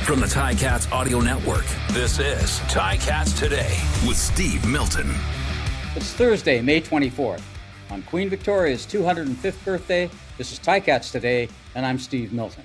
From the Ticats Audio Network, this is Ticats Today with Steve Milton. It's Thursday, May 24th. On Queen Victoria's 205th birthday, this is Ticats Today, and I'm Steve Milton.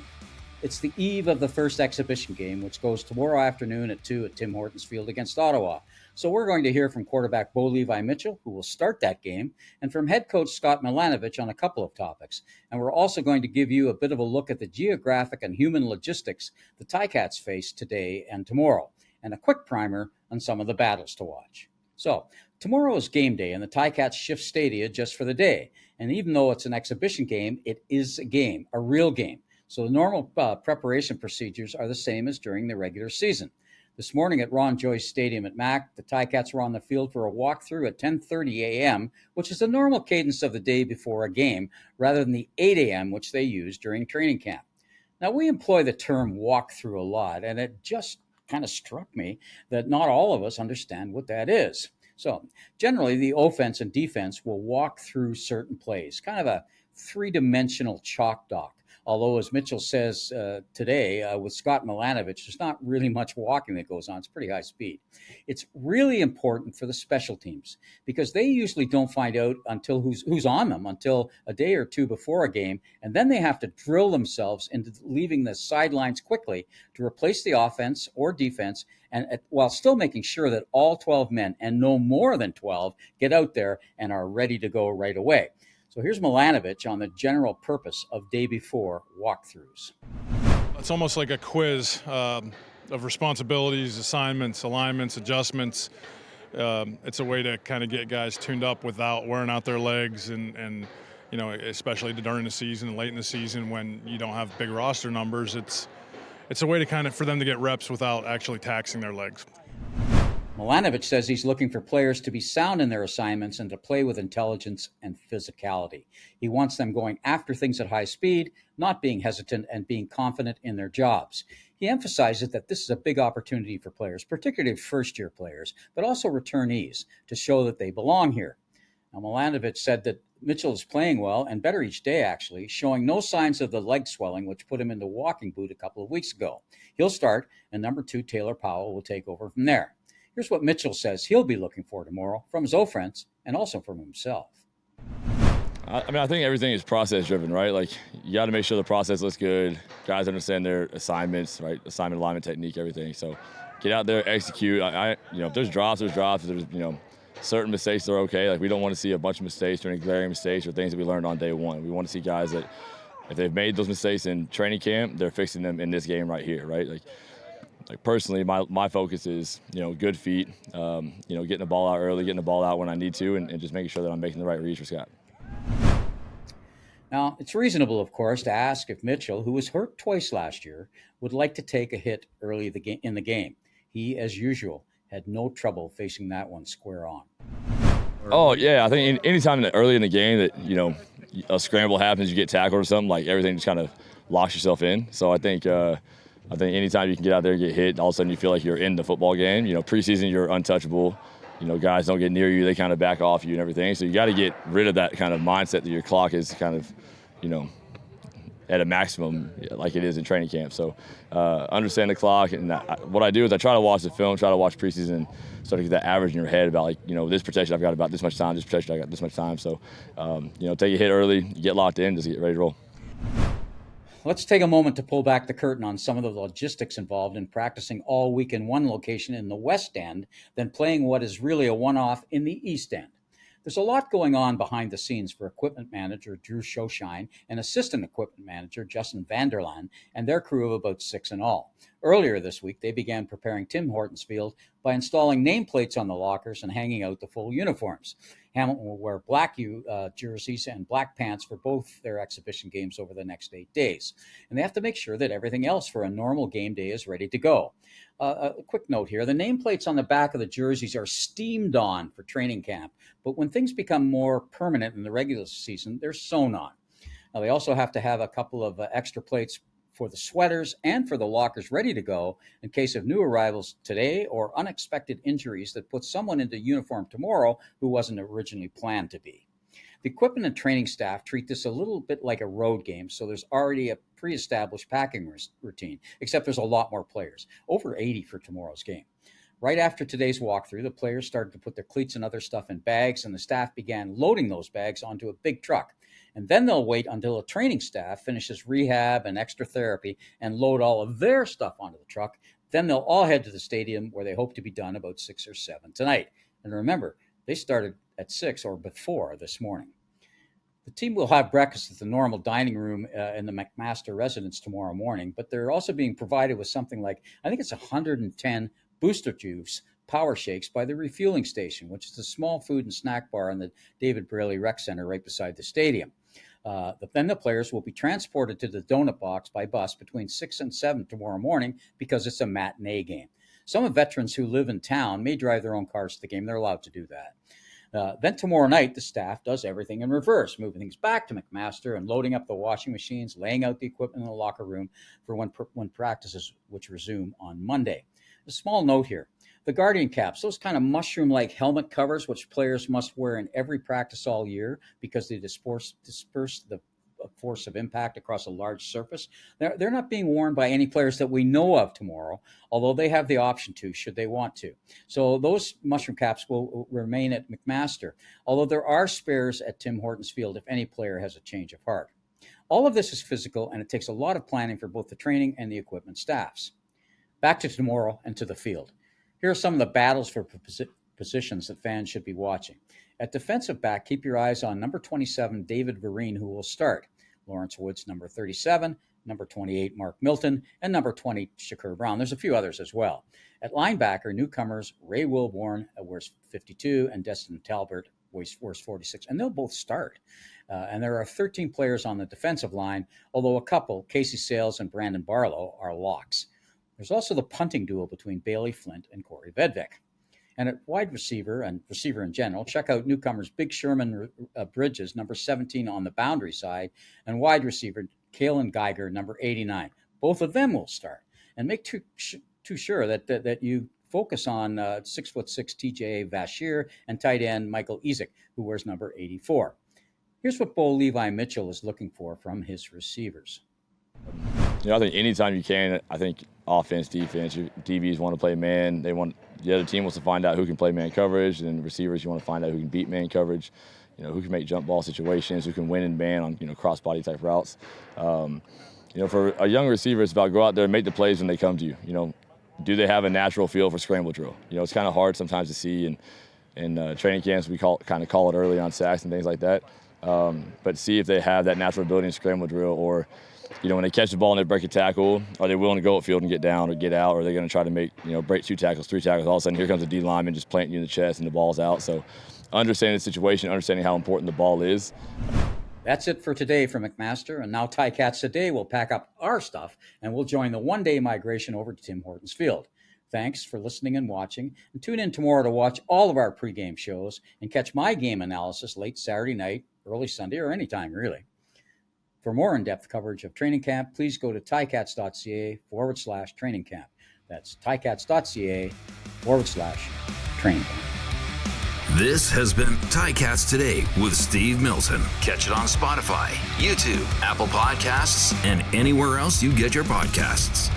It's the eve of the first exhibition game, which goes tomorrow afternoon at 2 at Tim Hortons Field against Ottawa. So we're going to hear from quarterback Levi Mitchell, who will start that game, and from head coach Scott Milanovich on a couple of topics. And we're also going to give you a bit of a look at the geographic and human logistics the Ticats face today and tomorrow, and a quick primer on some of the battles to watch. So tomorrow is game day, and the Ticats shift stadia just for the day. And even though it's an exhibition game, it is a game, a real game. So the normal preparation procedures are the same as during the regular season. This morning at Ron Joyce Stadium at Mac, the Ticats were on the field for a walkthrough at 10:30 a.m., which is the normal cadence of the day before a game, rather than the 8 a.m., which they use during training camp. Now, we employ the term walkthrough a lot, and it just kind of struck me that not all of us understand what that is. So generally, the offense and defense will walk through certain plays, kind of a three-dimensional chalk dock. Although, as Mitchell says today with Scott Milanovich, there's not really much walking that goes on. It's pretty high speed. It's really important for the special teams because they usually don't find out until who's on them until a day or two before a game, and then they have to drill themselves into leaving the sidelines quickly to replace the offense or defense, and while still making sure that all 12 men and no more than 12 get out there and are ready to go right away. So here's Milanovich on the general purpose of day before walkthroughs. It's almost like a quiz of responsibilities, assignments, alignments, adjustments. It's a way to kind of get guys tuned up without wearing out their legs and you know, especially during the season and late in the season when you don't have big roster numbers. It's a way to kind of for them to get reps without actually taxing their legs. Milanovich says he's looking for players to be sound in their assignments and to play with intelligence and physicality. He wants them going after things at high speed, not being hesitant and being confident in their jobs. He emphasizes that this is a big opportunity for players, particularly first-year players, but also returnees, to show that they belong here. Now, Milanovich said that Mitchell is playing well and better each day, actually, showing no signs of the leg swelling, which put him into walking boot a couple of weeks ago. He'll start, and number 2, Taylor Powell, will take over from there. Here's what Mitchell says he'll be looking for tomorrow from his offense and also from himself. I think everything is process driven, right? Like, you got to make sure the process looks good. Guys understand their assignments, right? Assignment, alignment, technique, everything. So get out there, execute. If there's drops, there's drops. If there's, certain mistakes are okay. Like, we don't want to see a bunch of mistakes or any glaring mistakes or things that we learned on day one. We want to see guys that if they've made those mistakes in training camp, they're fixing them in this game right here, right? Like personally, my focus is, good feet, getting the ball out early, getting the ball out when I need to, and just making sure that I'm making the right reads for Scott. Now, it's reasonable, of course, to ask if Mitchell, who was hurt twice last year, would like to take a hit early in the game. He, as usual, had no trouble facing that one square on. Oh, yeah, I think anytime early in the game that, a scramble happens, you get tackled or something, like everything just kind of locks yourself in. So I think anytime you can get out there and get hit, all of a sudden you feel like you're in the football game. Preseason, you're untouchable. Guys don't get near you. They kind of back off you and everything. So you got to get rid of that kind of mindset that your clock is kind of, at a maximum like it is in training camp. So understand the clock. And what I do is I try to watch the film, try to watch preseason, and start to get that average in your head about, this protection I've got about this much time, this protection I got this much time. So, take a hit early, you get locked in, just get ready to roll. Let's take a moment to pull back the curtain on some of the logistics involved in practicing all week in one location in the West End, then playing what is really a one-off in the East End. There's a lot going on behind the scenes for equipment manager Drew Shoshine and assistant equipment manager Justin Vanderlaan and their crew of about 6 in all. Earlier this week, they began preparing Tim Hortons Field by installing nameplates on the lockers and hanging out the full uniforms. Hamilton will wear black jerseys and black pants for both their exhibition games over the next 8 days. And they have to make sure that everything else for a normal game day is ready to go. A quick note here, the nameplates on the back of the jerseys are steamed on for training camp, but when things become more permanent in the regular season, they're sewn on. Now, they also have to have a couple of extra plates for the sweaters and for the lockers ready to go in case of new arrivals today or unexpected injuries that put someone into uniform tomorrow who wasn't originally planned to be. The equipment and training staff treat this a little bit like a road game, so there's already a pre-established packing routine, except there's a lot more players, over 80 for tomorrow's game. Right after today's walkthrough, the players started to put their cleats and other stuff in bags, and the staff began loading those bags onto a big truck. And then they'll wait until a training staff finishes rehab and extra therapy and load all of their stuff onto the truck. Then they'll all head to the stadium, where they hope to be done about 6 or 7 tonight. And remember, they started at 6 or before this morning. The team will have breakfast at the normal dining room in the McMaster residence tomorrow morning, but they're also being provided with something like, I think it's 110 Booster Juice Power Shakes by the Refueling Station, which is a small food and snack bar in the David Braley Rec Center right beside the stadium. Then the players will be transported to the donut box by bus between 6 and 7 tomorrow morning because it's a matinee game. Some of veterans who live in town may drive their own cars to the game. They're allowed to do that. Then tomorrow night, the staff does everything in reverse, moving things back to McMaster and loading up the washing machines, laying out the equipment in the locker room for when practices, which resume on Monday. A small note here. The Guardian caps, those kind of mushroom-like helmet covers, which players must wear in every practice all year because they disperse the force of impact across a large surface. They're not being worn by any players that we know of tomorrow, although they have the option to, should they want to. So those mushroom caps will remain at McMaster, although there are spares at Tim Hortons Field if any player has a change of heart. All of this is physical, and it takes a lot of planning for both the training and the equipment staffs. Back to tomorrow and to the field. Here are some of the battles for positions that fans should be watching. At defensive back, keep your eyes on number 27, David Vereen, who will start. Lawrence Woods, number 37, number 28, Mark Milton, and number 20, Shakur Brown. There's a few others as well. At linebacker, newcomers Ray Wilborn wears 52 and Destin Talbert wears 46, and they'll both start. And there are 13 players on the defensive line, although a couple, Casey Sales and Brandon Barlow, are locks. There's also the punting duel between Bailey Flint and Corey Vedvik. And at wide receiver and receiver in general, check out newcomers Big Sherman Bridges, number 17 on the boundary side, and wide receiver Kalen Geiger, number 89. Both of them will start. And make too sure that you focus on 6'6" TJ Vashir and tight end Michael Ezek, who wears number 84. Here's what Bo Levi Mitchell is looking for from his receivers. I think anytime you can, I think offense, defense, your DBs want to play man. The other team wants to find out who can play man coverage, and receivers, you want to find out who can beat man coverage, who can make jump ball situations, who can win in man on, cross-body type routes. For a young receiver, it's about go out there and make the plays when they come to you. Do they have a natural feel for scramble drill? It's kind of hard sometimes to see in training camps. We call it early on sacks and things like that. But see if they have that natural ability in scramble drill, or when they catch the ball and they break a tackle, are they willing to go upfield and get down or get out, or are they going to try to make, break 2 tackles, 3 tackles, all of a sudden here comes a D lineman just planting you in the chest and the ball's out. So understanding the situation, understanding how important the ball is. That's it for today from McMaster, and now Ticats Today will pack up our stuff and we'll join the one-day migration over to Tim Hortons Field. Thanks for listening and watching, and tune in tomorrow to watch all of our pregame shows and catch my game analysis late Saturday night, early Sunday, or anytime really. For more in-depth coverage of training camp, please go to ticats.ca/training camp. That's ticats.ca/training camp. This has been Ticats Today with Steve Milton. Catch it on Spotify, YouTube, Apple Podcasts, and anywhere else you get your podcasts.